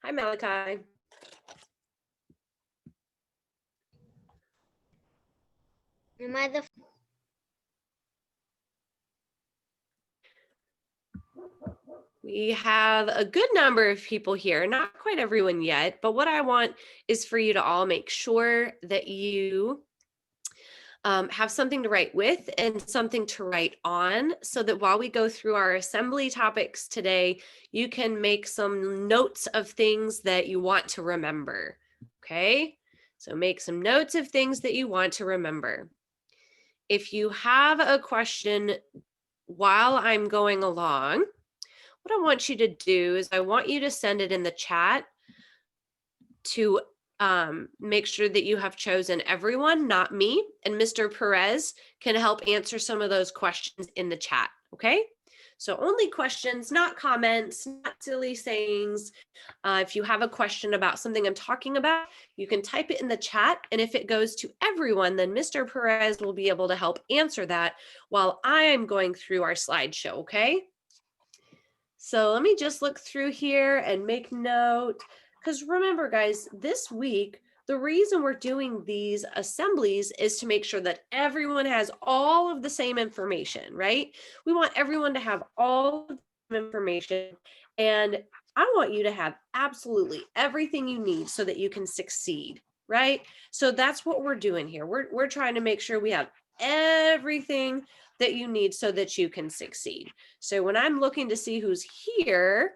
Hi, Malachi. Am I the We have a good number of people here, not quite everyone yet, but what I want is for you to all make sure that you have something to write with and something to write on so that while we go through our assembly topics today, you can make some notes of things that you want to remember. Okay, so make some notes of things that you want to remember. If you have a question while I'm going along, what I want you to do is I want you to send it in the chat to make sure that you have chosen everyone, not me, and Mr. Perez can help answer some of those questions in the chat, okay? So only questions, not comments, not silly sayings. If you have a question about something I'm talking about, you can type it in the chat, and if it goes to everyone, then Mr. Perez will be able to help answer that while I'm going through our slideshow, okay? So let me just look through here and make note. Because remember, guys, this week, the reason we're doing these assemblies is to make sure that everyone has all of the same information, right? We want everyone to have all of the information. And I want you to have absolutely everything you need so that you can succeed, right? So that's what we're doing here. We're trying to make sure we have everything that you need so that you can succeed. So when I'm looking to see who's here,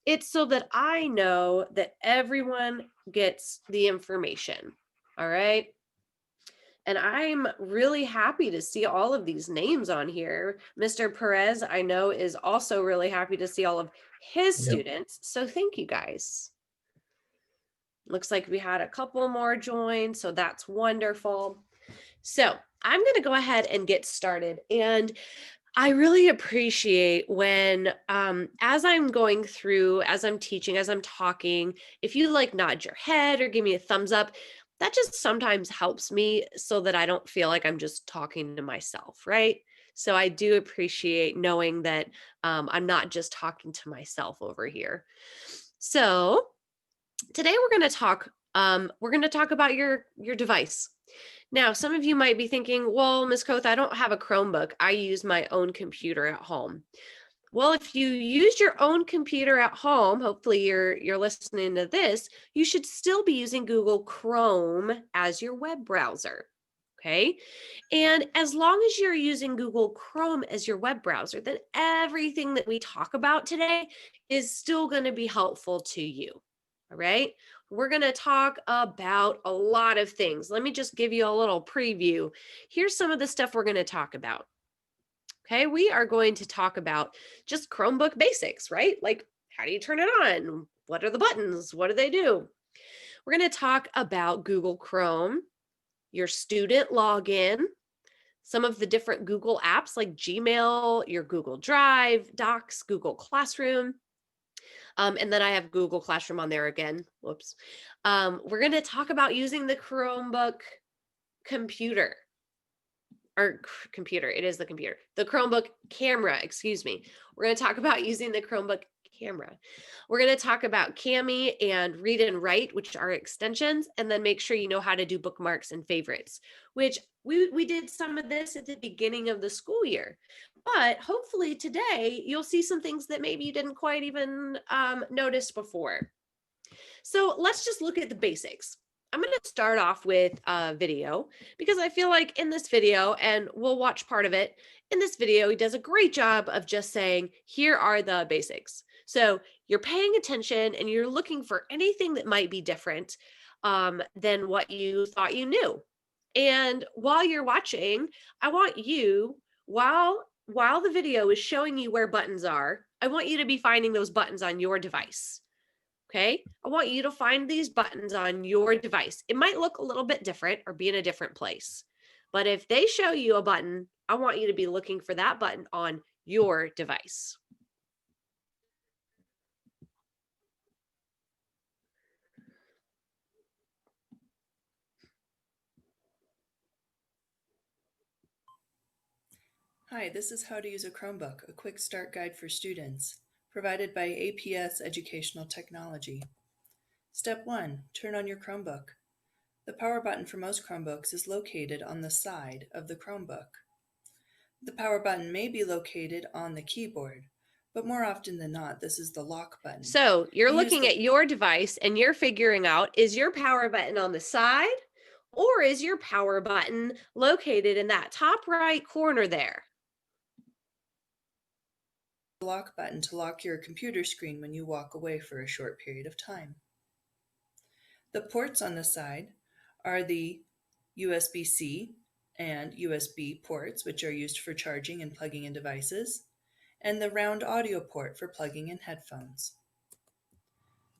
it's so that I know that everyone gets the information. All right. And I'm really happy to see all of these names on here. Mr. Perez, I know, is also really happy to see all of his students. So thank you guys. Looks like we had a couple more join, so that's wonderful. So I'm going to go ahead and get started. And I really appreciate when, as I'm going through, as I'm teaching, as I'm talking, if you like nod your head or give me a thumbs up, that just sometimes helps me so that I don't feel like I'm just talking to myself, right? So I do appreciate knowing that I'm not just talking to myself over here. So today we're going to talk about your device. Now, some of you might be thinking, well, Ms. Koth, I don't have a Chromebook. I use my own computer at home. Well, if you use your own computer at home, hopefully you're listening to this, you should still be using Google Chrome as your web browser. Okay. And as long as you're using Google Chrome as your web browser, then everything that we talk about today is still going to be helpful to you. All right. We're going to talk about a lot of things. Let me just give you a little preview. Here's some of the stuff we're going to talk about. Okay, we are going to talk about just Chromebook basics, right? Like, how do you turn it on? What are the buttons? What do they do? We're going to talk about Google Chrome, your student login, some of the different Google apps like Gmail, your Google Drive, Docs, Google Classroom. And then I have Google Classroom on there again. Whoops. We're going to talk about using the Chromebook computer. Or computer, it is the computer. The Chromebook camera, excuse me. We're going to talk about using the Chromebook camera. We're going to talk about Cami and Read and Write, which are extensions, and then make sure you know how to do bookmarks and favorites, which we did some of this at the beginning of the school year. But hopefully today you'll see some things that maybe you didn't quite even notice before. So let's just look at the basics. I'm going to start off with a video because I feel like in this video, and we'll watch part of it, in this video, he does a great job of just saying, here are the basics. So you're paying attention and you're looking for anything that might be different than what you thought you knew. And while you're watching, I want you, while the video is showing you where buttons are, I want you to be finding those buttons on your device. Okay, I want you to find these buttons on your device. It might look a little bit different or be in a different place, but if they show you a button, I want you to be looking for that button on your device. Hi, this is How to Use a Chromebook, a quick start guide for students, provided by APS Educational Technology. Step 1. Turn on your Chromebook. The power button for most Chromebooks is located on the side of the Chromebook. The power button may be located on the keyboard, but more often than not, this is the lock button. So you're looking at your device and you're figuring out, is your power button on the side or is your power button located in that top right corner there? The lock button to lock your computer screen when you walk away for a short period of time. The ports on the side are the USB-C and USB ports, which are used for charging and plugging in devices, and the round audio port for plugging in headphones.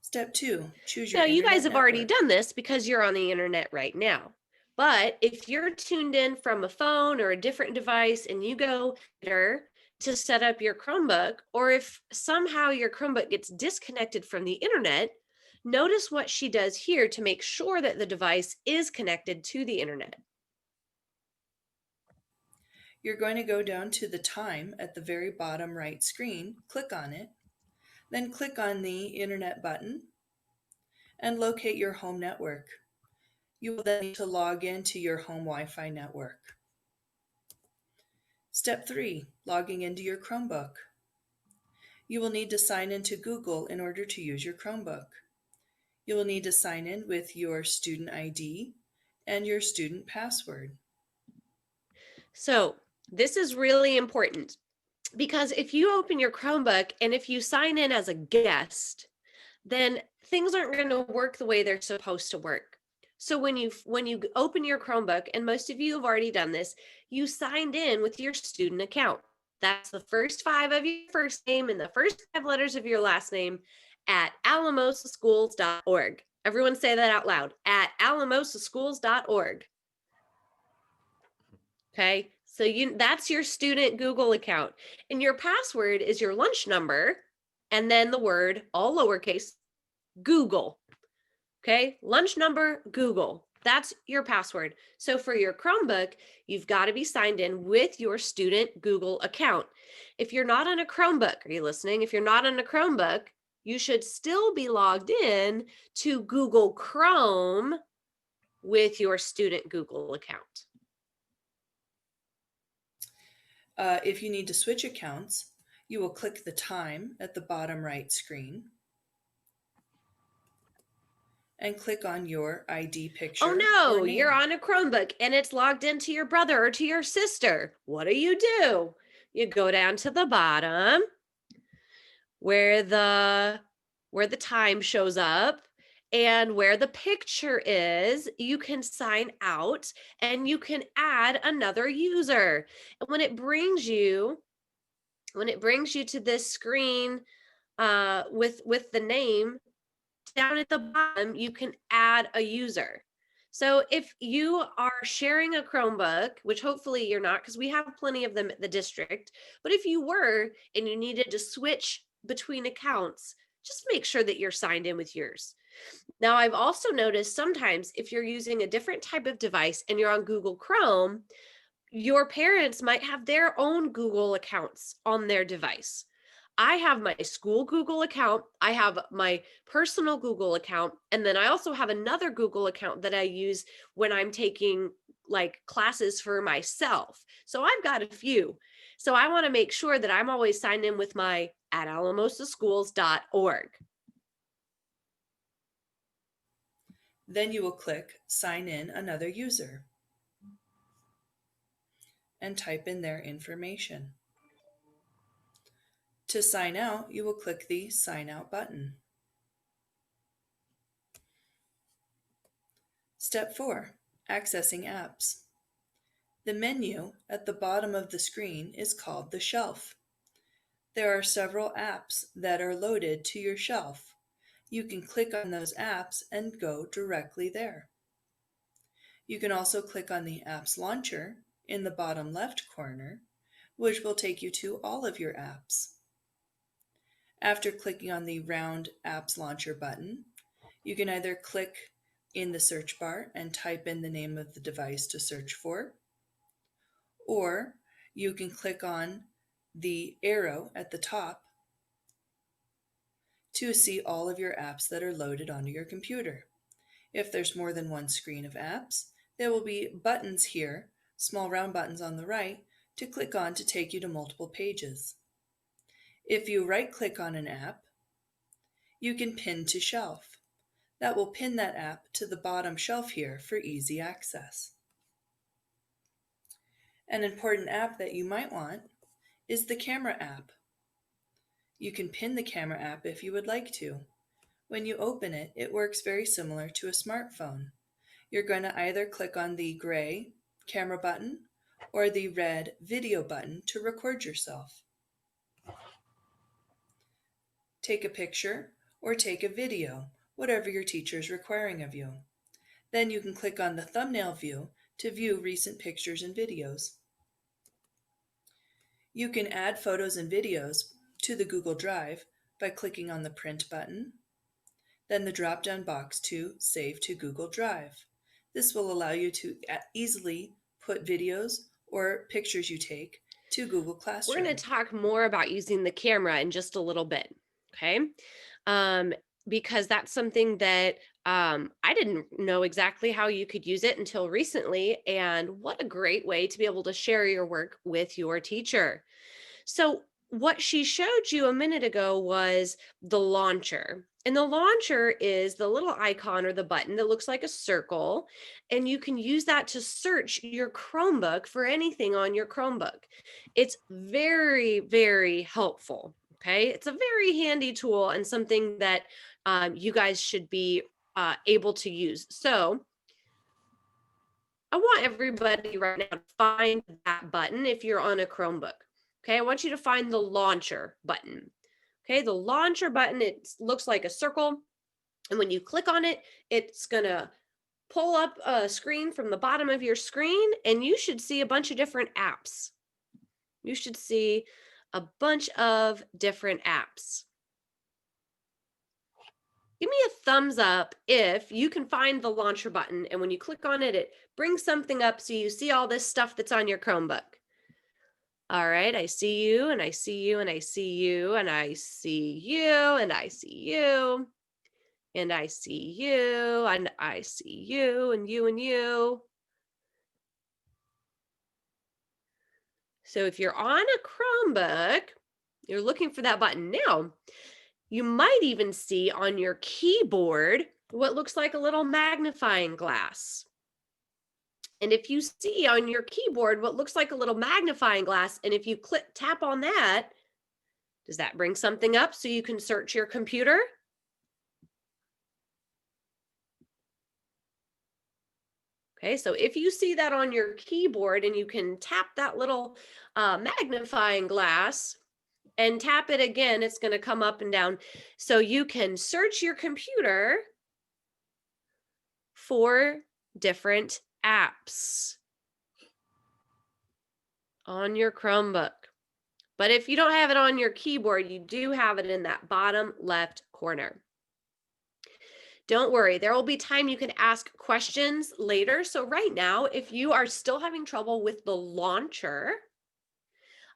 Step 2, choose your Now, you guys internet have already network. done this because you're on the internet right now. But if you're tuned in from a phone or a different device and you go there to set up your Chromebook, or if somehow your Chromebook gets disconnected from the internet, notice what she does here to make sure that the device is connected to the internet. You're going to go down to the time at the very bottom right screen, click on it, then click on the Internet button and locate your home network. You will then need to log into your home Wi-Fi network. Step 3, logging into your Chromebook. You will need to sign into Google in order to use your Chromebook. You will need to sign in with your student ID and your student password. So this is really important because if you open your Chromebook and if you sign in as a guest, then things aren't going to work the way they're supposed to work. So when you open your Chromebook, and most of you have already done this, you signed in with your student account. That's the first 5 of your first name and the first 5 letters of your last name at alamosaschools.org. Everyone say that out loud, at alamosaschools.org. Okay, so that's your student Google account. And your password is your lunch number, and then the word, all lowercase, Google. Okay, lunch number, Google. That's your password. So for your Chromebook, you've got to be signed in with your student Google account. If you're not on a Chromebook, are you listening? If you're not on a Chromebook, you should still be logged in to Google Chrome with your student Google account. If you need to switch accounts, you will click the time at the bottom right screen and click on your ID picture. Oh no, you're on a Chromebook and it's logged into your brother or to your sister. What do? You go down to the bottom where the time shows up and where the picture is. You can sign out and you can add another user. And when it brings you to this screen with the name, down at the bottom, you can add a user. So if you are sharing a Chromebook, which hopefully you're not, because we have plenty of them at the district, but if you were and you needed to switch between accounts, just make sure that you're signed in with yours. Now, I've also noticed sometimes if you're using a different type of device and you're on Google Chrome, your parents might have their own Google accounts on their device. I have my school Google account, I have my personal Google account, and then I also have another Google account that I use when I'm taking like classes for myself. So I've got a few. So I want to make sure that I'm always signed in with my at alamosaschools.org. Then you will click Sign in another user and type in their information. To sign out, you will click the Sign Out button. Step 4. Accessing apps. The menu at the bottom of the screen is called the shelf. There are several apps that are loaded to your shelf. You can click on those apps and go directly there. You can also click on the Apps Launcher in the bottom left corner, which will take you to all of your apps. After clicking on the round Apps Launcher button, you can either click in the search bar and type in the name of the device to search for, or you can click on the arrow at the top to see all of your apps that are loaded onto your computer. If there's more than one screen of apps, there will be buttons here, small round buttons on the right, to click on to take you to multiple pages. If you right-click on an app, you can pin to shelf. That will pin that app to the bottom shelf here for easy access. An important app that you might want is the Camera app. You can pin the Camera app if you would like to. When you open it, it works very similar to a smartphone. You're going to either click on the gray Camera button or the red Video button to record yourself. Take a picture or take a video, whatever your teacher is requiring of you. Then you can click on the thumbnail view to view recent pictures and videos. You can add photos and videos to the Google Drive by clicking on the Print button, then the drop-down box to Save to Google Drive. This will allow you to easily put videos or pictures you take to Google Classroom. We're going to talk more about using the camera in just a little bit, okay? Because that's something that I didn't know exactly how you could use it until recently, and what a great way to be able to share your work with your teacher. So what she showed you a minute ago was the launcher. And the launcher is the little icon or the button that looks like a circle, and you can use that to search your Chromebook for anything on your Chromebook. It's very, very helpful. Okay, it's a very handy tool and something that you guys should be able to use. So I want everybody right now to find that button if you're on a Chromebook. Okay, I want you to find the launcher button. Okay, the launcher button, it looks like a circle. And when you click on it, it's gonna pull up a screen from the bottom of your screen, and you should see a bunch of different apps. You should see a bunch of different apps. Give me a thumbs up if you can find the launcher button, and when you click on it, it brings something up so you see all this stuff that's on your Chromebook. All right, I see you, and I see you, and I see you, and I see you, and I see you, and I see you, and I see you, and you, and you. So if you're on a Chromebook, you're looking for that button. Now, you might even see on your keyboard what looks like a little magnifying glass. And if you see on your keyboard what looks like a little magnifying glass, and if you tap on that, does that bring something up so you can search your computer? Okay, so if you see that on your keyboard and you can tap that little magnifying glass and tap it again, it's going to come up and down. So you can search your computer for different apps on your Chromebook. But if you don't have it on your keyboard, you do have it in that bottom left corner. Don't worry, there will be time you can ask questions later. So right now, if you are still having trouble with the launcher,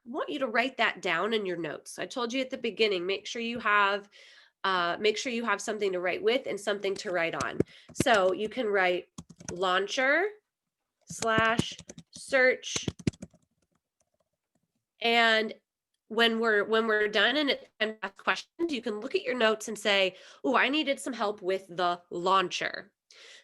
I want you to write that down in your notes. I told you at the beginning, make sure you have something to write with and something to write on. So you can write launcher/search, and when we're done and it's time to ask questions, you can look at your notes and say, oh, I needed some help with the launcher.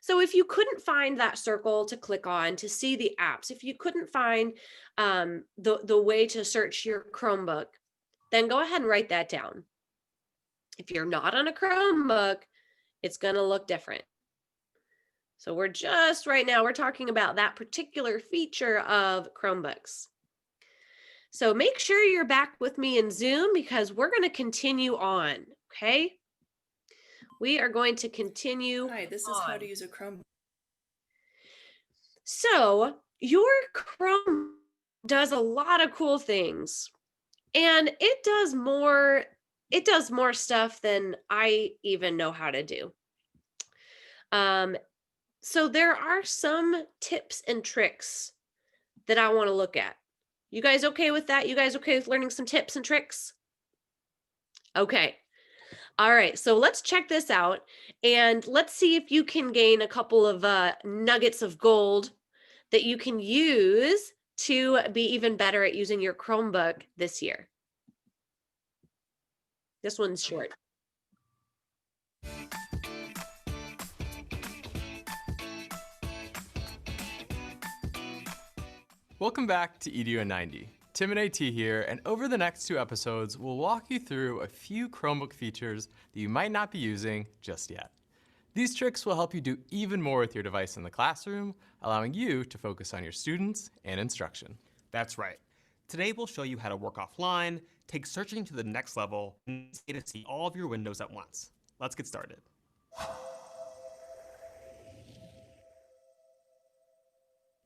So if you couldn't find that circle to click on to see the apps, if you couldn't find the way to search your Chromebook, then go ahead and write that down. If you're not on a Chromebook, it's going to look different. So we're talking about that particular feature of Chromebooks. So make sure you're back with me in Zoom because we're going to continue on, okay? We are going to continue. Hi, this is how to use a Chromebook. So your Chrome does a lot of cool things, and it does more stuff than I even know how to do. So there are some tips and tricks that I want to look at. You guys okay with that? You guys okay with learning some tips and tricks? Okay. All right, so let's check this out and let's see if you can gain a couple of nuggets of gold that you can use to be even better at using your Chromebook this year. This one's short. Welcome back to EDU in 90. Tim and AT here, and over the next 2 episodes, we'll walk you through a few Chromebook features that you might not be using just yet. These tricks will help you do even more with your device in the classroom, allowing you to focus on your students and instruction. That's right. Today we'll show you how to work offline, take searching to the next level, and to see all of your windows at once. Let's get started.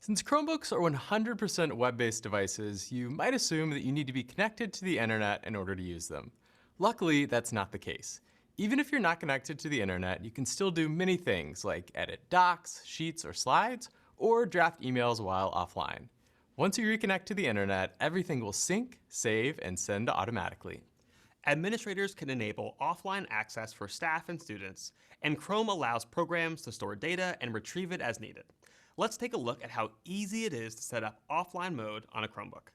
Since Chromebooks are 100% web-based devices, you might assume that you need to be connected to the internet in order to use them. Luckily, that's not the case. Even if you're not connected to the internet, you can still do many things like edit docs, sheets, or slides, or draft emails while offline. Once you reconnect to the internet, everything will sync, save, and send automatically. Administrators can enable offline access for staff and students, and Chrome allows programs to store data and retrieve it as needed. Let's take a look at how easy it is to set up offline mode on a Chromebook.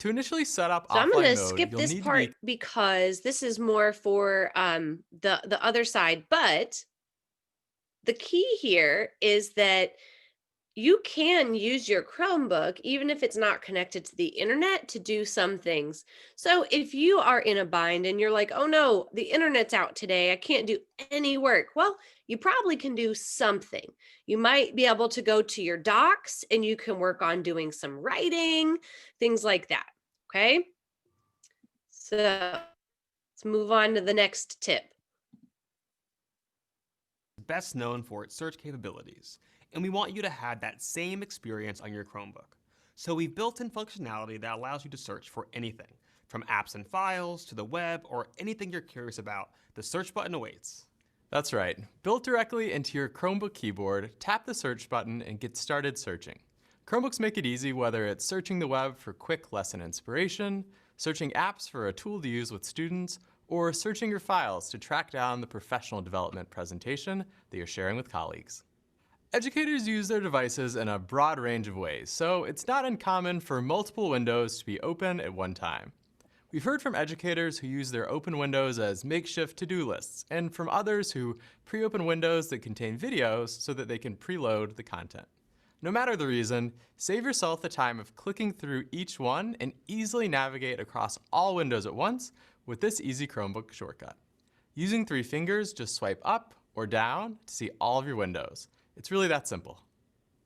To initially set up So offline I'm going to mode, skip you'll this need part to be because this is more for the other side. But the key here is that you can use your Chromebook, even if it's not connected to the internet, to do some things. So if you are in a bind and you're like, oh no, the internet's out today, I can't do any work. Well, you probably can do something. You might be able to go to your docs and you can work on doing some writing, things like that. Okay. So let's move on to the next tip. Best known for its search capabilities, and we want you to have that same experience on your Chromebook. So we've built in functionality that allows you to search for anything, from apps and files to the web or anything you're curious about. The search button awaits. That's right. Built directly into your Chromebook keyboard, tap the search button and get started searching. Chromebooks make it easy whether it's searching the web for quick lesson inspiration, searching apps for a tool to use with students, or searching your files to track down the professional development presentation that you're sharing with colleagues. Educators use their devices in a broad range of ways, so it's not uncommon for multiple windows to be open at one time. We've heard from educators who use their open windows as makeshift to-do lists, and from others who pre-open windows that contain videos so that they can preload the content. No matter the reason, save yourself the time of clicking through each one and easily navigate across all windows at once with this easy Chromebook shortcut. Using 3 fingers, just swipe up or down to see all of your windows. It's really that simple.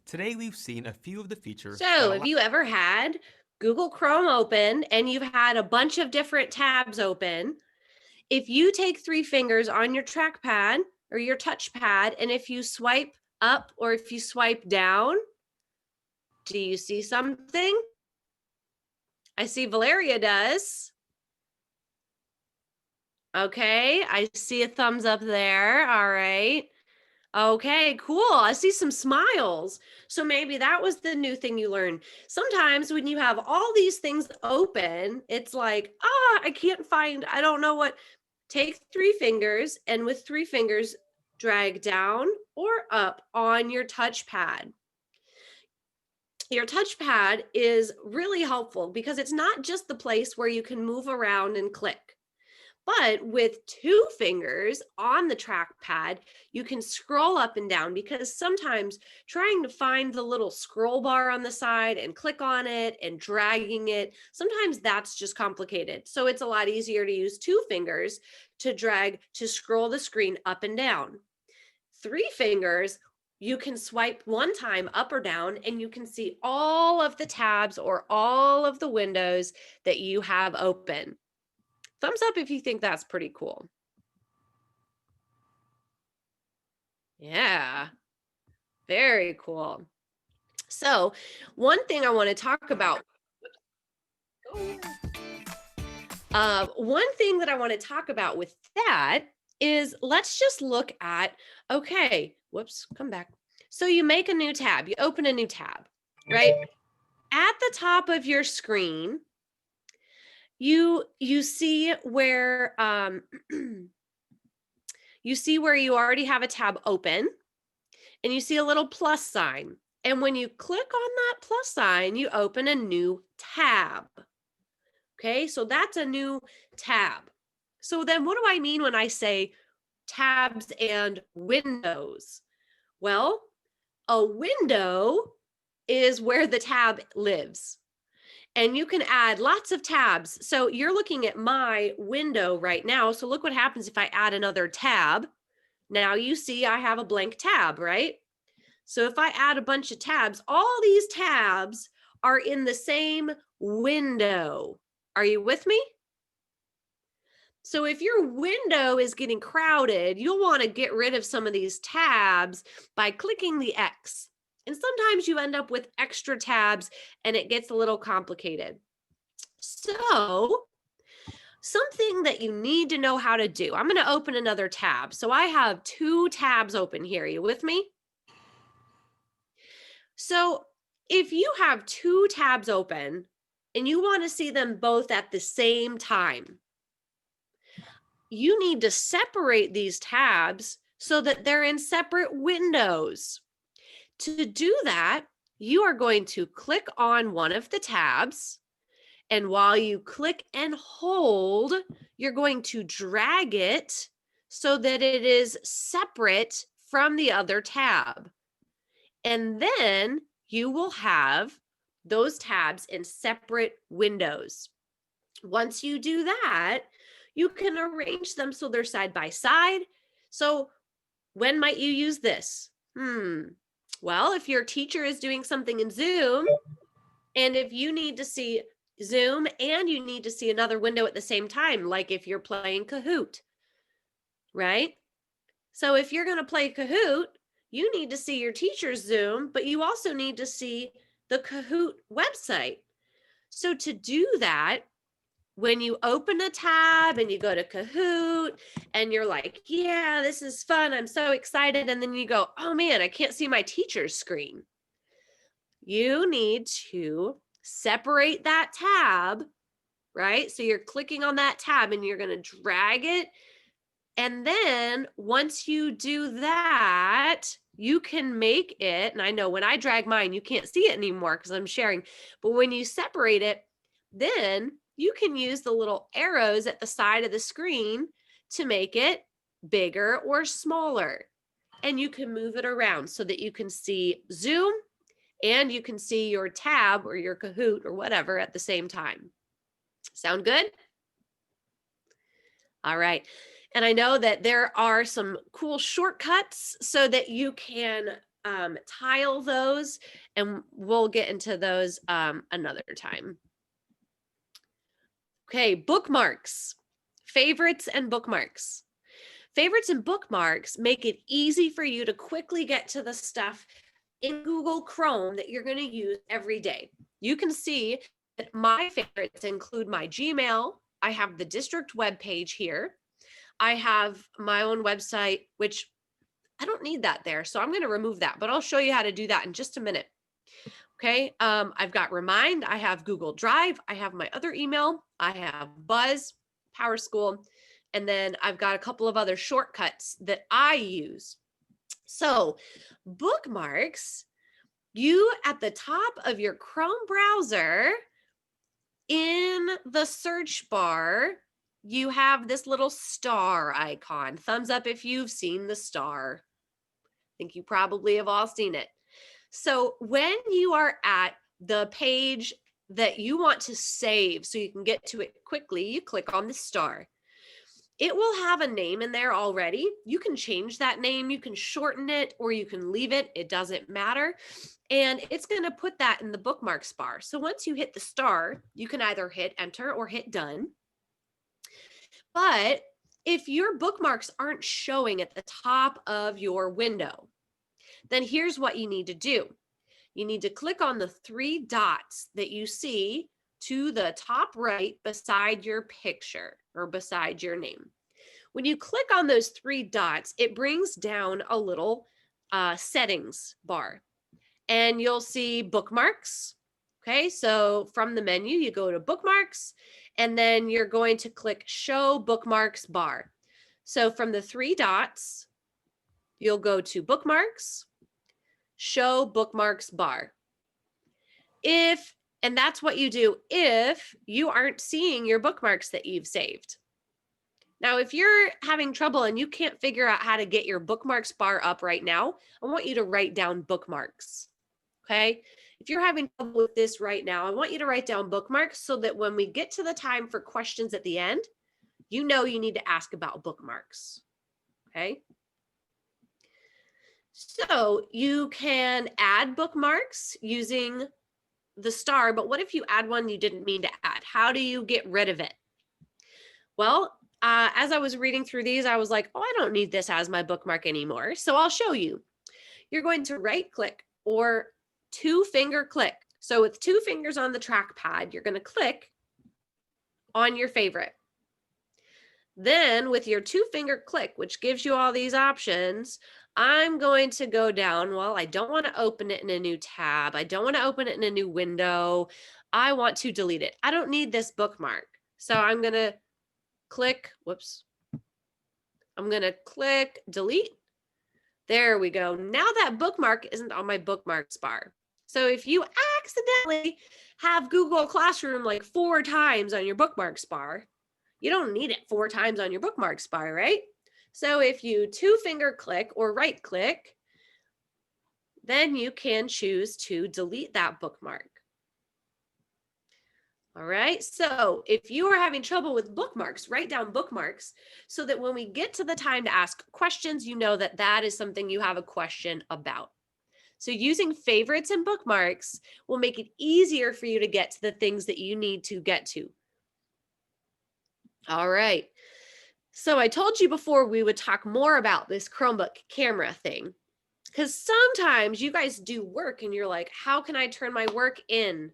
Today we've seen a few of the features. So have you ever had Google Chrome open and you've had a bunch of different tabs open? If you take 3 fingers on your trackpad or your touchpad, and if you swipe up or if you swipe down, do you see something? I see Valeria does. Okay, I see a thumbs up there. All right. Okay, cool. I see some smiles. So maybe that was the new thing you learned. Sometimes when you have all these things open, it's like, I can't find, I don't know what. Take 3 fingers and with 3 fingers, drag down or up on your touchpad. Your touchpad is really helpful because it's not just the place where you can move around and click. But with 2 fingers on the trackpad, you can scroll up and down because sometimes trying to find the little scroll bar on the side and click on it and dragging it, sometimes that's just complicated. So it's a lot easier to use 2 fingers to drag, to scroll the screen up and down. 3 fingers, you can swipe one time up or down and you can see all of the tabs or all of the windows that you have open. Thumbs up if you think that's pretty cool. Yeah, very cool. So one thing I want to talk about, one thing that I want to talk about with that is let's just look at, okay, whoops, come back. So you make a new tab, you open a new tab, right? At the top of your screen, you see where you see where you already have a tab open and you see a little plus sign. And when you click on that plus sign, you open a new tab. Okay, so that's a new tab. So then what do I mean when I say tabs and windows? Well, a window is where the tab lives. And you can add lots of tabs. So you're looking at my window right now. So look what happens if I add another tab. Now you see I have a blank tab, right? So if I add a bunch of tabs, all these tabs are in the same window. Are you with me? So if your window is getting crowded, you'll want to get rid of some of these tabs by clicking the X. And sometimes you end up with extra tabs and it gets a little complicated. So something that you need to know how to do. I'm going to open another tab. So I have 2 tabs open here. Are you with me? So if you have 2 tabs open and you want to see them both at the same time, you need to separate these tabs so that they're in separate windows. To do that, you are going to click on one of the tabs, and while you click and hold, you're going to drag it so that it is separate from the other tab. And then you will have those tabs in separate windows. Once you do that, you can arrange them so they're side by side. So when might you use this? Well, if your teacher is doing something in Zoom, and if you need to see Zoom and you need to see another window at the same time, like if you're playing Kahoot, right? So if you're going to play Kahoot, you need to see your teacher's Zoom, but you also need to see the Kahoot website. So to do that, when you open a tab and you go to Kahoot and you're like, yeah, this is fun, I'm so excited. And then you go, oh man, I can't see my teacher's screen. You need to separate that tab, right? So you're clicking on that tab and you're going to drag it. And then once you do that, you can make it, and I know when I drag mine, you can't see it anymore because I'm sharing, but when you separate it, then you can use the little arrows at the side of the screen to make it bigger or smaller. And you can move it around so that you can see Zoom and you can see your tab or your Kahoot or whatever at the same time. Sound good? All right. And I know that there are some cool shortcuts so that you can tile those, and we'll get into those another time. Okay, bookmarks, favorites and bookmarks. Favorites and bookmarks make it easy for you to quickly get to the stuff in Google Chrome that you're going to use every day. You can see that my favorites include my Gmail. I have the district webpage here. I have my own website, which I don't need that there, so I'm going to remove that, but I'll show you how to do that in just a minute. Okay, I've got Remind, I have Google Drive, I have my other email, I have Buzz, PowerSchool, and then I've got a couple of other shortcuts that I use. So bookmarks, you at the top of your Chrome browser, in the search bar, you have this little star icon. Thumbs up if you've seen the star. I think you probably have all seen it. So when you are at the page that you want to save so you can get to it quickly, you click on the star. It will have a name in there already. You can change that name, you can shorten it, or you can leave it. It doesn't matter. And it's going to put that in the bookmarks bar. So once you hit the star, you can either hit enter or hit done. But if your bookmarks aren't showing at the top of your window, then here's what you need to do. You need to click on the 3 dots that you see to the top right beside your picture or beside your name. When you click on those 3 dots, it brings down a little settings bar, and you'll see bookmarks. Okay, so from the menu, you go to bookmarks, and then you're going to click show bookmarks bar. So from the 3 dots, you'll go to Bookmarks, Show Bookmarks Bar. And that's what you do if you aren't seeing your bookmarks that you've saved. Now, if you're having trouble and you can't figure out how to get your bookmarks bar up right now, I want you to write down bookmarks, okay? If you're having trouble with this right now, I want you to write down bookmarks so that when we get to the time for questions at the end, you know you need to ask about bookmarks, okay? So you can add bookmarks using the star, but what if you add one you didn't mean to add? How do you get rid of it? Well, as I was reading through these, I was like, oh, I don't need this as my bookmark anymore. So I'll show you. You're going to right click or 2-finger click. So with 2 fingers on the trackpad, you're going to click on your favorite. Then with your 2-finger click, which gives you all these options, I'm going to go down. Well, I don't want to open it in a new tab. I don't want to open it in a new window. I want to delete it. I don't need this bookmark. So I'm going to click, I'm going to click delete. There we go. Now that bookmark isn't on my bookmarks bar. So if you accidentally have Google Classroom like 4 times on your bookmarks bar, you don't need it 4 times on your bookmarks bar, right? So if you 2-finger click or right click, then you can choose to delete that bookmark. All right, so if you are having trouble with bookmarks, write down bookmarks so that when we get to the time to ask questions, you know that that is something you have a question about. So using favorites and bookmarks will make it easier for you to get to the things that you need to get to. All right. So I told you before we would talk more about this Chromebook camera thing, because sometimes you guys do work and you're like, how can I turn my work in?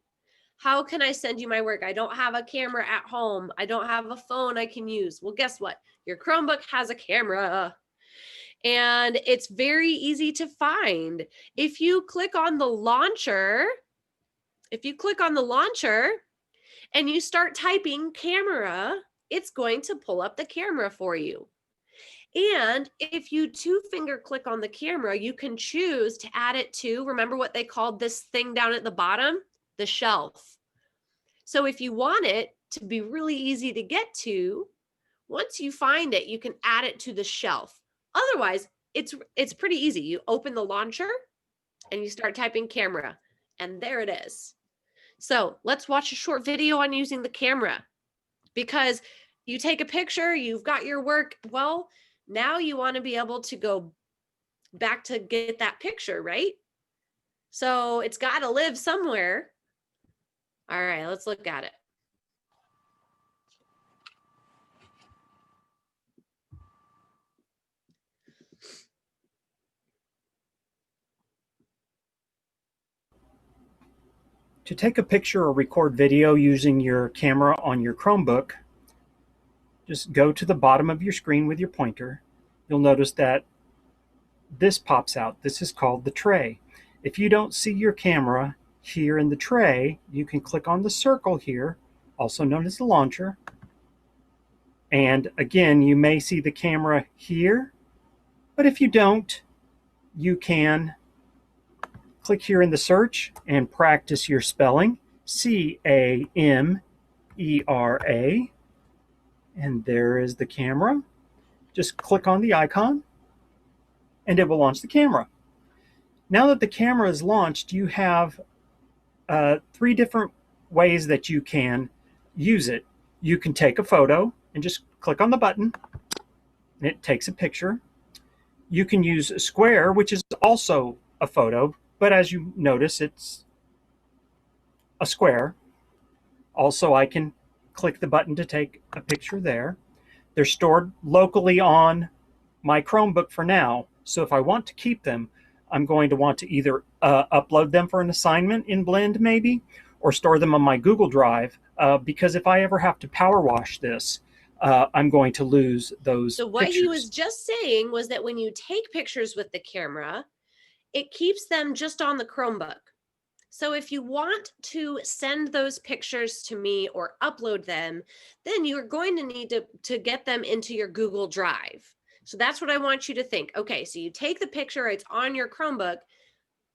How can I send you my work? I don't have a camera at home. I don't have a phone I can use. Well, guess what? Your Chromebook has a camera and it's very easy to find. If you click on the launcher, and you start typing camera, it's going to pull up the camera for you. And if you 2-finger click on the camera, you can choose to add it to, remember what they called this thing down at the bottom? The shelf. So if you want it to be really easy to get to, once you find it, you can add it to the shelf. Otherwise, it's pretty easy. You open the launcher and you start typing camera, and there it is. So let's watch a short video on using the camera. Because you take a picture, you've got your work. Well, now you want to be able to go back to get that picture, right? So it's got to live somewhere. All right, let's look at it. To take a picture or record video using your camera on your Chromebook, just go to the bottom of your screen with your pointer. You'll notice that this pops out. This is called the tray. If you don't see your camera here in the tray, you can click on the circle here, also known as the launcher. And again, you may see the camera here, but if you don't, you can click here in the search and practice your spelling, C-A-M-E-R-A. And there is the camera. Just click on the icon and it will launch the camera. Now that the camera is launched, you have 3 different ways that you can use it. You can take a photo and just click on the button and it takes a picture. You can use a square, which is also a photo, but as you notice, it's a square. Also, I can click the button to take a picture there. They're stored locally on my Chromebook for now. So if I want to keep them, I'm going to want to either upload them for an assignment in Blend maybe, or store them on my Google Drive, because if I ever have to power wash this, I'm going to lose those So what pictures. he was just saying was that when you take pictures with the camera, it keeps them just on the Chromebook. So if you want to send those pictures to me or upload them, then you're going to need to get them into your Google Drive. So that's what I want you to think. Okay, so you take the picture, it's on your Chromebook,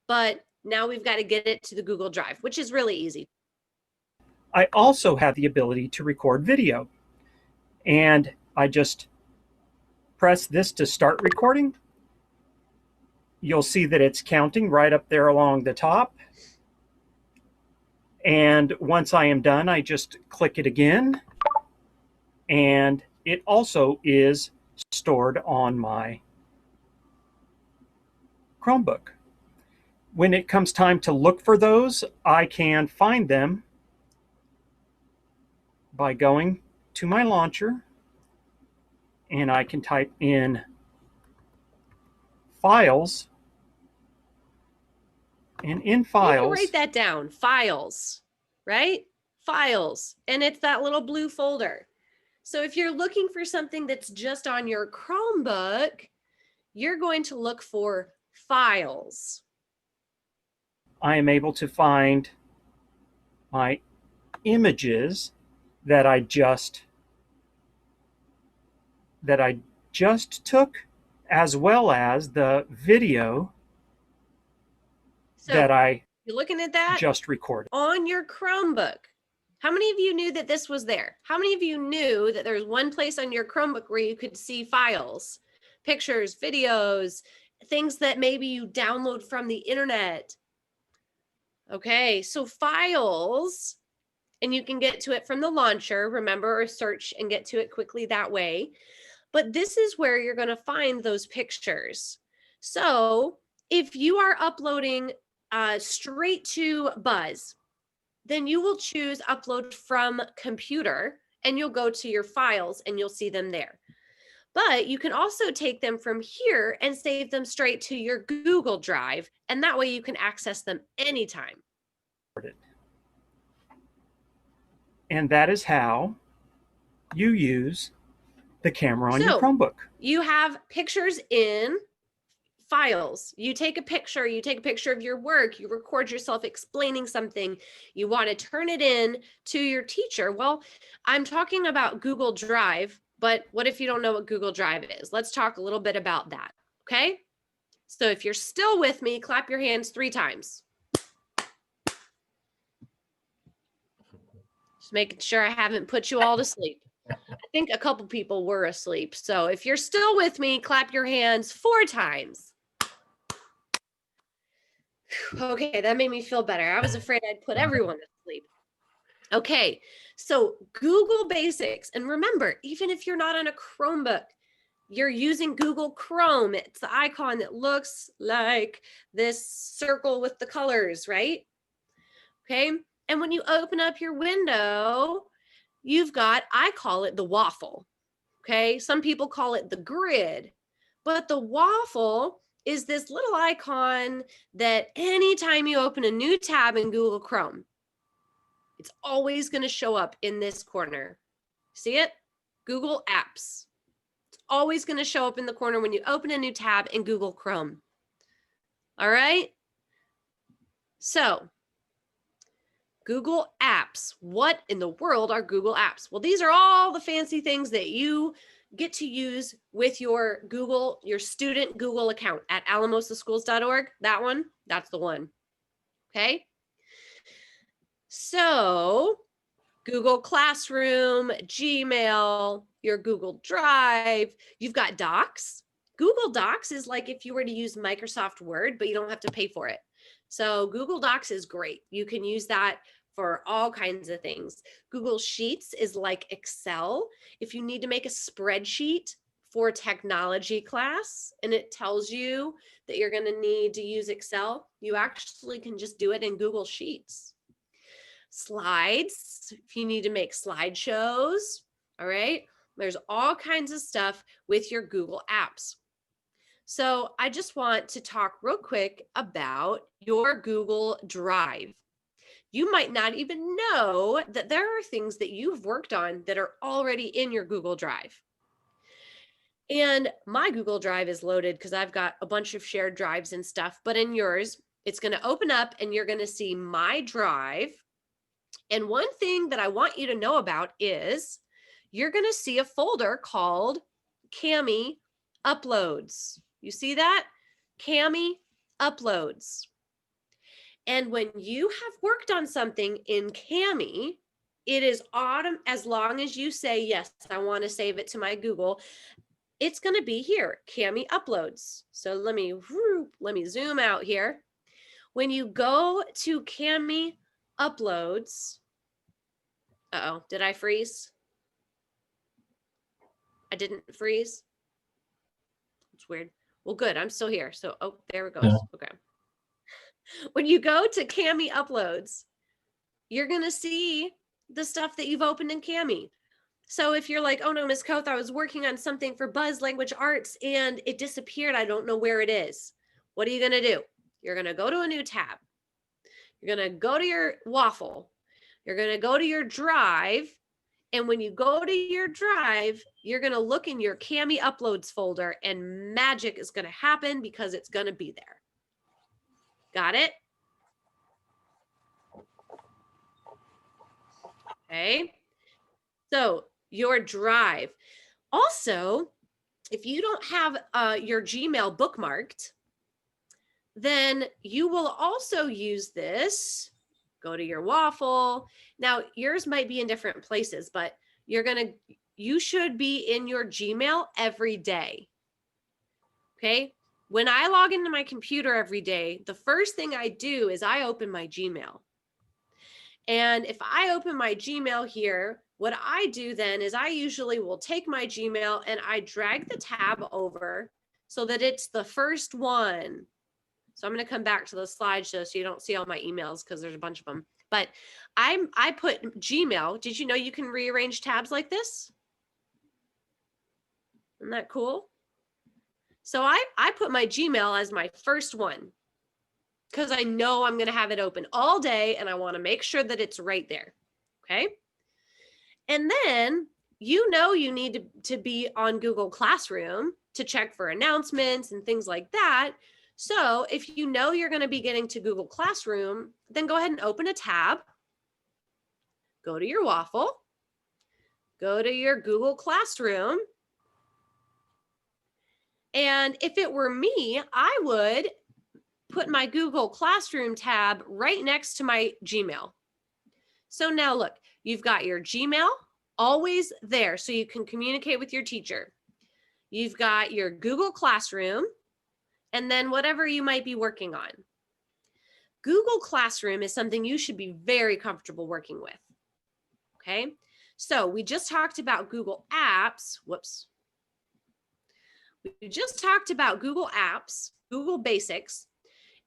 but now we've got to get it to the Google Drive, which is really easy. I also have the ability to record video. And I just press this to start recording. You'll see that it's counting right up there along the top. And once I am done, I just click it again. And it also is stored on my Chromebook. When it comes time to look for those, I can find them by going to my launcher, and I can type in files, and in files, you can write that down, files, right? Files, and it's that little blue folder. So if you're looking for something that's just on your Chromebook, you're going to look for files. I am able to find my images that I just took, as well as the video So that I you're looking at that just recorded. on your Chromebook. How many of you knew that this was there? How many of you knew that there's one place on your Chromebook where you could see files, pictures, videos, things that maybe you download from the internet? Okay, so files, and you can get to it from the launcher, remember, or search and get to it quickly that way. But this is where you're going to find those pictures. So if you are uploading straight to Buzz, then you will choose upload from computer, and you'll go to your files and you'll see them there. But you can also take them from here and save them straight to your Google Drive, and that way you can access them anytime. And that is how you use the camera on your Chromebook. You have pictures in files. You take a picture of your work, you record yourself explaining something, you want to turn it in to your teacher. Well, I'm talking about Google Drive, but what if you don't know what Google Drive is? Let's talk a little bit about that, okay? So if you're still with me, clap your hands 3 times. Just making sure I haven't put you all to sleep. I think a couple people were asleep. So if you're still with me, clap your hands 4 times. Okay, that made me feel better. I was afraid I'd put everyone to sleep. Okay, so Google Basics. And remember, even if you're not on a Chromebook, you're using Google Chrome. It's the icon that looks like this circle with the colors, right? Okay, and when you open up your window, you've got, I call it the waffle. Okay, some people call it the grid, but the waffle is this little icon that anytime you open a new tab in Google Chrome, it's always going to show up in this corner. See it? Google Apps. It's always going to show up in the corner when you open a new tab in Google Chrome. All right? So, Google Apps. What in the world are Google Apps? Well, these are all the fancy things that you get to use with your Google, your student Google account at alamosaschools.org. That one, that's the one. Okay. So Google Classroom, Gmail, your Google Drive, you've got Docs. Google Docs is like if you were to use Microsoft Word, but you don't have to pay for it. So Google Docs is great. You can use that for all kinds of things. Google Sheets is like Excel. If you need to make a spreadsheet for technology class and it tells you that you're going to need to use Excel, you actually can just do it in Google Sheets. Slides, if you need to make slideshows, all right? There's all kinds of stuff with your Google Apps. So I just want to talk real quick about your Google Drive. You might not even know that there are things that you've worked on that are already in your Google Drive. And my Google Drive is loaded because I've got a bunch of shared drives and stuff, but in yours, It's going to open up and you're going to see My Drive. And one thing that I want you to know about is you're going to see a folder called Cami Uploads. You see that? Cami Uploads. And when you have worked on something in Cami, it is as long as you say, yes, I want to save it to my Google, it's going to be here, Cami Uploads. So let me zoom out here. When you go to Cami Uploads, uh-oh, did I freeze? I didn't freeze. It's weird. Well, good, I'm still here. So, oh, there it goes. Yeah. Okay. When you go to Cami Uploads, you're going to see the stuff that you've opened in Cami. So if you're like, oh no, Ms. Koth, I was working on something for Buzz Language Arts and it disappeared. I don't know where it is. What are you going to do? You're going to go to a new tab. You're going to go to your waffle. You're going to go to your drive. And when you go to your drive, you're going to look in your Cami Uploads folder and magic is going to happen because it's going to be there. Got it? Okay. So your drive. Also, if you don't have your Gmail bookmarked, then you will also use this. Go to your waffle. Now, yours might be in different places, but you should be in your Gmail every day. Okay. When I log into my computer every day, the first thing I do is I open my Gmail. And if I open my Gmail here, what I do then is I usually will take my Gmail and I drag the tab over so that it's the first one. So I'm going to come back to the slideshow so you don't see all my emails because there's a bunch of them. But I put Gmail. Did you know you can rearrange tabs like this? Isn't that cool? So I put my Gmail as my first one because I know I'm going to have it open all day and I want to make sure that it's right there. Okay. And then you need to be on Google Classroom to check for announcements and things like that. So if you know you're going to be getting to Google Classroom, then go ahead and open a tab. Go to your waffle. Go to your Google Classroom. And if it were me, I would put my Google Classroom tab right next to my Gmail. So now look, you've got your Gmail always there so you can communicate with your teacher. You've got your Google Classroom and then whatever you might be working on. Google Classroom is something you should be very comfortable working with. Okay, so we just talked about Google Apps. Whoops. We just talked about Google Apps, Google Basics.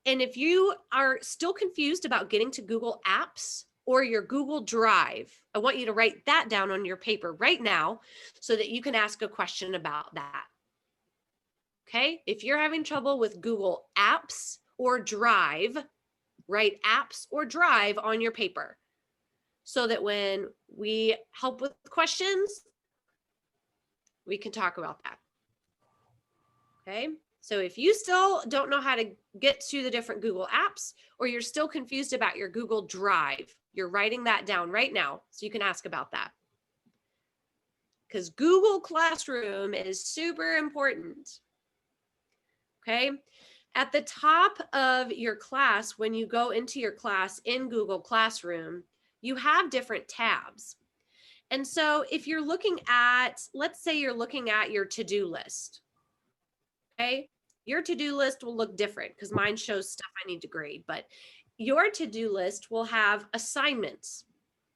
And if you are still confused about getting to Google Apps or your Google Drive, I want you to write that down on your paper right now so that you can ask a question about that. Okay, if you're having trouble with Google Apps or Drive, write Apps or Drive on your paper so that when we help with questions, we can talk about that. Okay, so if you still don't know how to get to the different Google apps or you're still confused about your Google Drive, you're writing that down right now so you can ask about that. Because Google Classroom is super important. Okay, at the top of your class, when you go into your class in Google Classroom, you have different tabs. And so if you're looking at, let's say you're looking at your to-do list. Okay, your to-do list will look different because mine shows stuff I need to grade, but your to-do list will have assignments.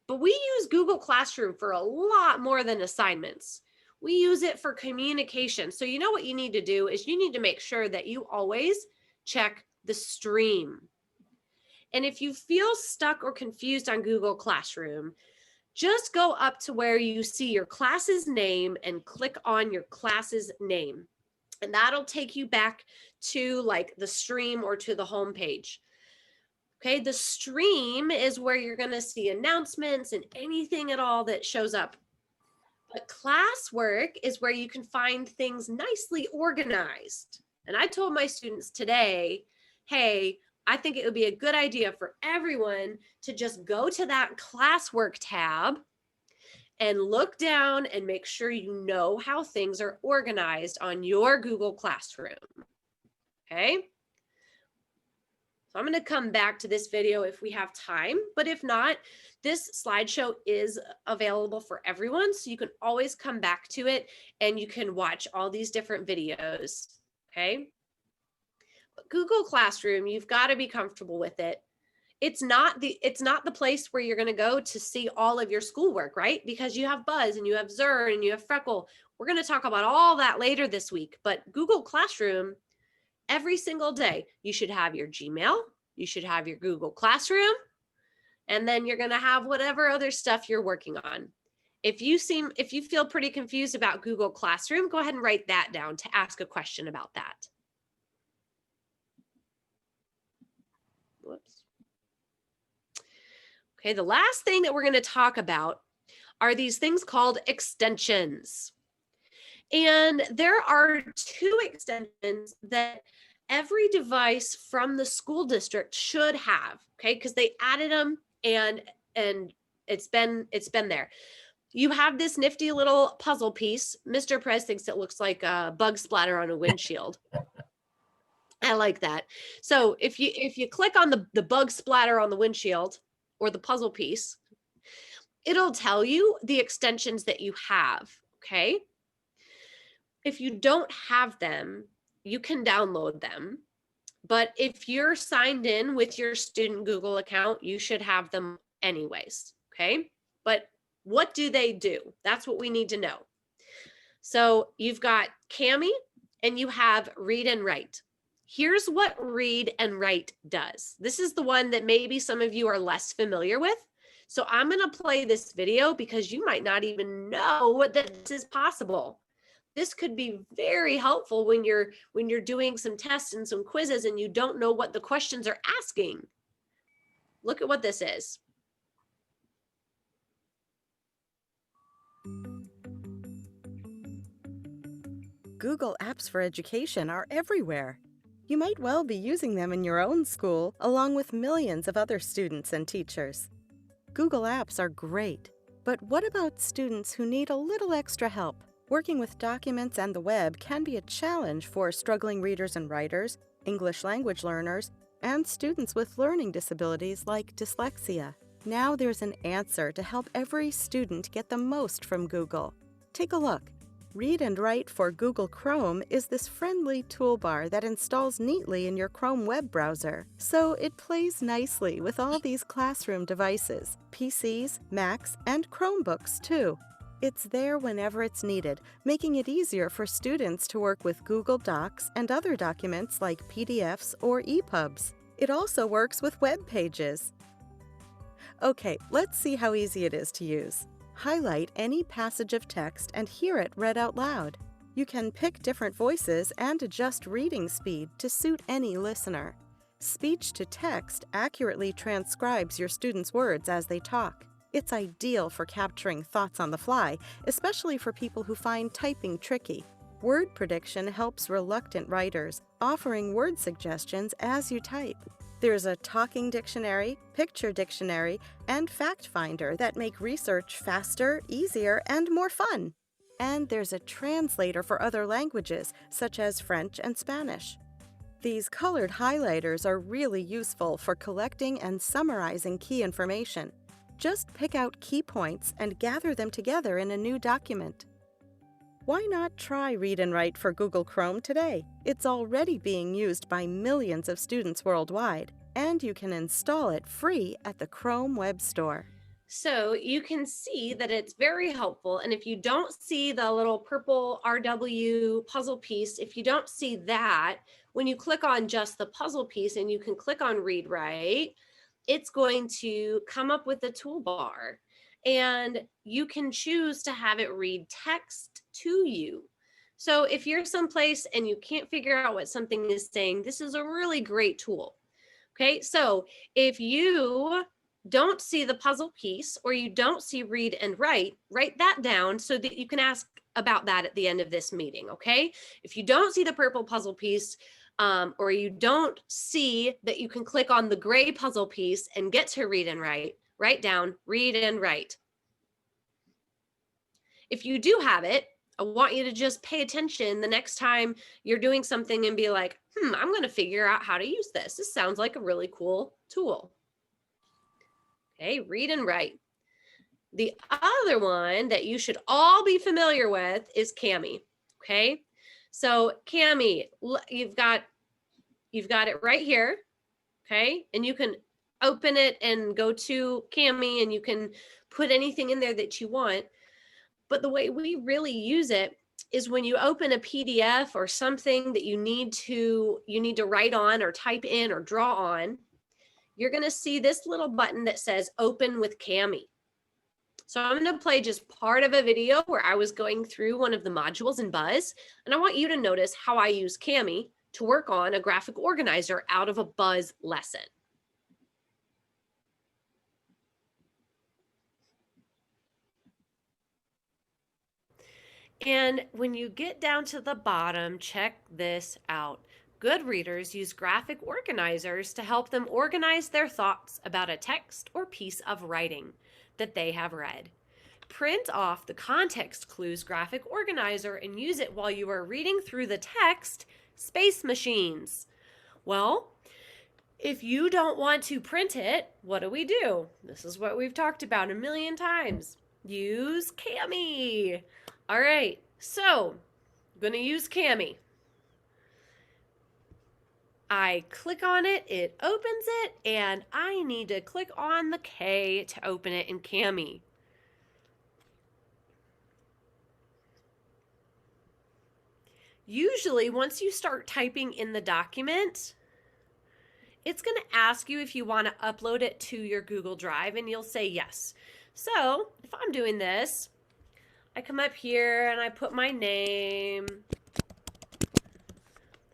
But we use Google Classroom for a lot more than assignments. We use it for communication. So you know what you need to do is you need to make sure that you always check the stream. And if you feel stuck or confused on Google Classroom, just go up to where you see your class's name and click on your class's name. And that'll take you back to like the stream or to the home page. Okay, the stream is where you're going to see announcements and anything at all that shows up. But classwork is where you can find things nicely organized. And I told my students today, hey, I think it would be a good idea for everyone to just go to that classwork tab and look down and make sure you know how things are organized on your Google Classroom. Okay? So I'm going to come back to this video if we have time, but if not, this slideshow is available for everyone, so you can always come back to it and you can watch all these different videos, okay? But Google Classroom, you've got to be comfortable with it. It's not the place where you're going to go to see all of your schoolwork, right? Because you have Buzz and you have Zur and you have Freckle. We're going to talk about all that later this week, but Google Classroom, every single day, you should have your Gmail, you should have your Google Classroom, and then you're going to have whatever other stuff you're working on. If you feel pretty confused about Google Classroom, go ahead and write that down to ask a question about that. Whoops. Okay, the last thing that we're going to talk about are these things called extensions. And there are 2 extensions that every device from the school district should have, okay? Because they added them and it's been there. You have this nifty little puzzle piece. Mr. Prez thinks it looks like a bug splatter on a windshield. I like that. So if you click on the bug splatter on the windshield or the puzzle piece, it'll tell you the extensions that you have, okay? If you don't have them, you can download them. But if you're signed in with your student Google account, you should have them anyways, okay? But what do they do? That's what we need to know. So you've got Cami and you have Read and Write. Here's what Read and Write does. This is the one that maybe some of you are less familiar with. So I'm going to play this video because you might not even know that this is possible. This could be very helpful when you're doing some tests and some quizzes and you don't know what the questions are asking. Look at what this is. Google Apps for Education are everywhere. You might well be using them in your own school, along with millions of other students and teachers. Google Apps are great, but what about students who need a little extra help? Working with documents and the web can be a challenge for struggling readers and writers, English language learners, and students with learning disabilities like dyslexia. Now there's an answer to help every student get the most from Google. Take a look. Read and Write for Google Chrome is this friendly toolbar that installs neatly in your Chrome web browser. So it plays nicely with all these classroom devices, PCs, Macs, and Chromebooks too. It's there whenever it's needed, making it easier for students to work with Google Docs and other documents like PDFs or EPUBs. It also works with web pages. Okay, let's see how easy it is to use. Highlight any passage of text and hear it read out loud. You can pick different voices and adjust reading speed to suit any listener. Speech to text accurately transcribes your students' words as they talk. It's ideal for capturing thoughts on the fly, especially for people who find typing tricky. Word prediction helps reluctant writers, offering word suggestions as you type. There's a talking dictionary, picture dictionary, and fact finder that make research faster, easier, and more fun. And there's a translator for other languages, such as French and Spanish. These colored highlighters are really useful for collecting and summarizing key information. Just pick out key points and gather them together in a new document. Why not try Read and Write for Google Chrome today? It's already being used by millions of students worldwide, and you can install it free at the Chrome Web Store. So you can see that it's very helpful. And if you don't see the little purple RW puzzle piece, if you don't see that, when you click on just the puzzle piece and you can click on Read Write, it's going to come up with a toolbar. And you can choose to have it read text to you. So if you're someplace and you can't figure out what something is saying, this is a really great tool. Okay, so if you don't see the puzzle piece or you don't see Read and Write, write that down so that you can ask about that at the end of this meeting, okay? If you don't see the purple puzzle piece, or you don't see that you can click on the gray puzzle piece and get to read and write, write down, read and write. If you do have it, I want you to just pay attention the next time you're doing something and be like, I'm going to figure out how to use this. This sounds like a really cool tool. Okay, read and write. The other one that you should all be familiar with is Cami. Okay, so Cami, you've got it right here. Okay, and you can open it and go to Cami and you can put anything in there that you want. But the way we really use it is when you open a PDF or something that you need to write on or type in or draw on, you're going to see this little button that says Open with Cami. So I'm going to play just part of a video where I was going through one of the modules in Buzz, and I want you to notice how I use Cami to work on a graphic organizer out of a Buzz lesson. And when you get down to the bottom, check this out. Good readers use graphic organizers to help them organize their thoughts about a text or piece of writing that they have read. Print off the context clues graphic organizer and use it while you are reading through the text, Space Machines. Well, if you don't want to print it, what do? This is what we've talked about a million times. Use Cami. All right, so I'm going to use Cami. I click on it, it opens it, and I need to click on the K to open it in Cami. Usually, once you start typing in the document, it's going to ask you if you want to upload it to your Google Drive, and you'll say yes. So, if I'm doing this, I come up here and I put my name.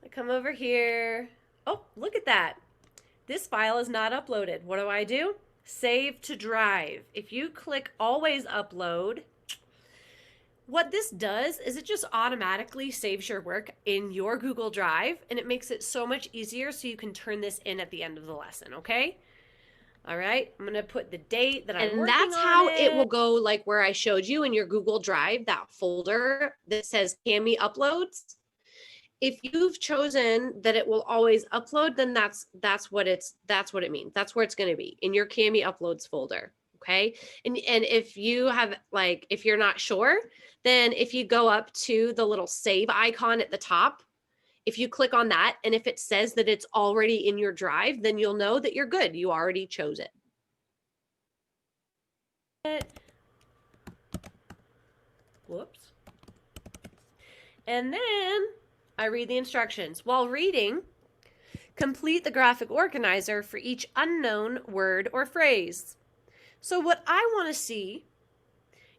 I come over here. Oh, look at that. This file is not uploaded. What do? Save to Drive. If you click Always Upload, what this does is it just automatically saves your work in your Google Drive, and it makes it so much easier so you can turn this in at the end of the lesson, okay? All right, I'm gonna put the date that I'm working on. And that's how it will go, like where I showed you in your Google Drive, that folder that says Cami Uploads. If you've chosen that it will always upload, then that's what it means. That's where it's gonna be, in your Cami Uploads folder, okay? And if you have, like, if you're not sure, then if you go up to the little save icon at the top, if you click on that, and if it says that it's already in your drive, then you'll know that you're good. You already chose it. Whoops. And then I read the instructions. While reading, complete the graphic organizer for each unknown word or phrase. So what I want to see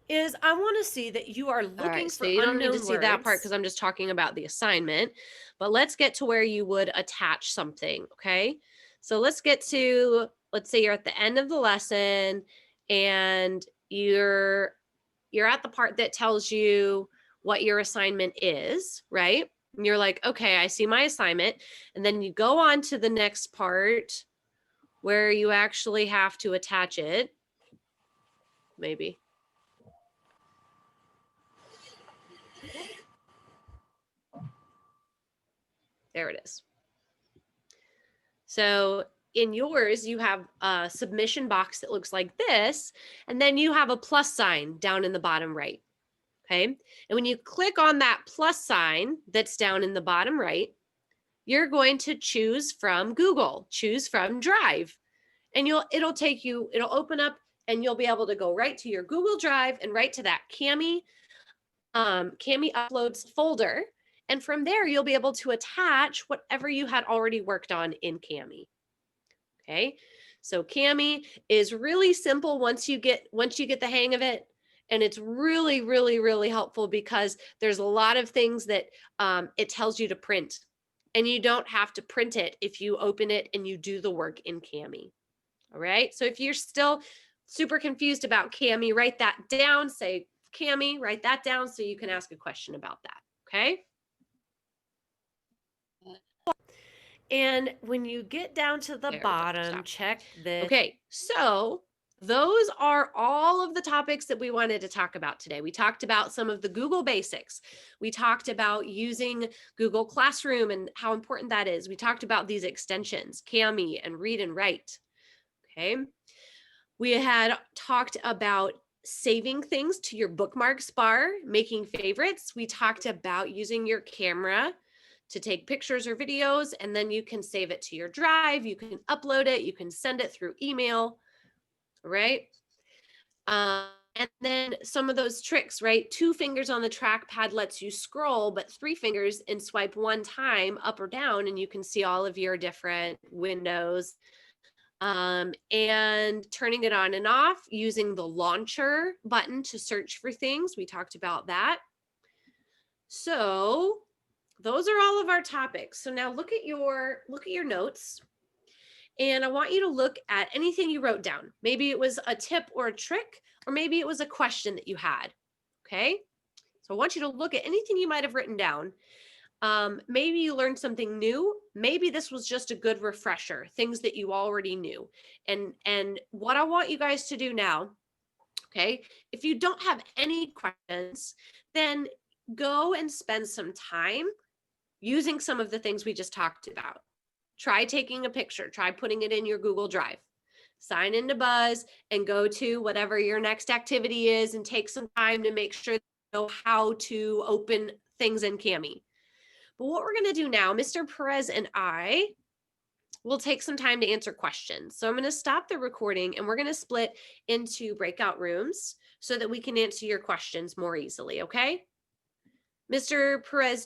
is I want to see that you are looking for unknown words. So you don't need to see that part because I'm just talking about the assignment. But let's get to where you would attach something, okay? So let's get to, let's say you're at the end of the lesson and you're at the part that tells you what your assignment is, right? And you're like, okay, I see my assignment. And then you go on to the next part where you actually have to attach it. Maybe. There it is. So in yours, you have a submission box that looks like this, and then you have a plus sign down in the bottom right, okay? And when you click on that plus sign that's down in the bottom right, you're going to choose from Google, choose from Drive, and it'll open up and you'll be able to go right to your Google Drive and right to that Cami Uploads folder. And from there, you'll be able to attach whatever you had already worked on in Cami. Okay, so Cami is really simple once you get the hang of it, and it's really, really, really helpful because there's a lot of things that it tells you to print, and you don't have to print it if you open it and you do the work in Cami. All right, so if you're still super confused about Cami, write that down. Say Cami, write that down so you can ask a question about that. Okay. And when you get down to the There we go, bottom, stop. check this. Okay, so those are all of the topics that we wanted to talk about today. We talked about some of the Google basics. We talked about using Google Classroom and how important that is. We talked about these extensions, Cami and Read and Write. Okay. We had talked about saving things to your Bookmarks Bar, making favorites. We talked about using your camera to take pictures or videos, and then you can save it to your drive. You can upload it. You can send it through email, right? And then some of those tricks, right? 2 fingers on the trackpad lets you scroll, but 3 fingers and swipe one time up or down, and you can see all of your different windows. And turning it on and off, using the launcher button to search for things. We talked about that. So those are all of our topics. So now look at your notes. And I want you to look at anything you wrote down. Maybe it was a tip or a trick, or maybe it was a question that you had. Okay. So I want you to look at anything you might have written down. Maybe you learned something new. Maybe this was just a good refresher, things that you already knew. And what I want you guys to do now, okay, if you don't have any questions, then go and spend some time using some of the things we just talked about. Try taking a picture, try putting it in your Google Drive, sign into Buzz and go to whatever your next activity is and take some time to make sure you know how to open things in Cami. But what we're going to do now, Mr. Perez and I will take some time to answer questions. So I'm going to stop the recording and we're going to split into breakout rooms so that we can answer your questions more easily, okay? Mr. Perez,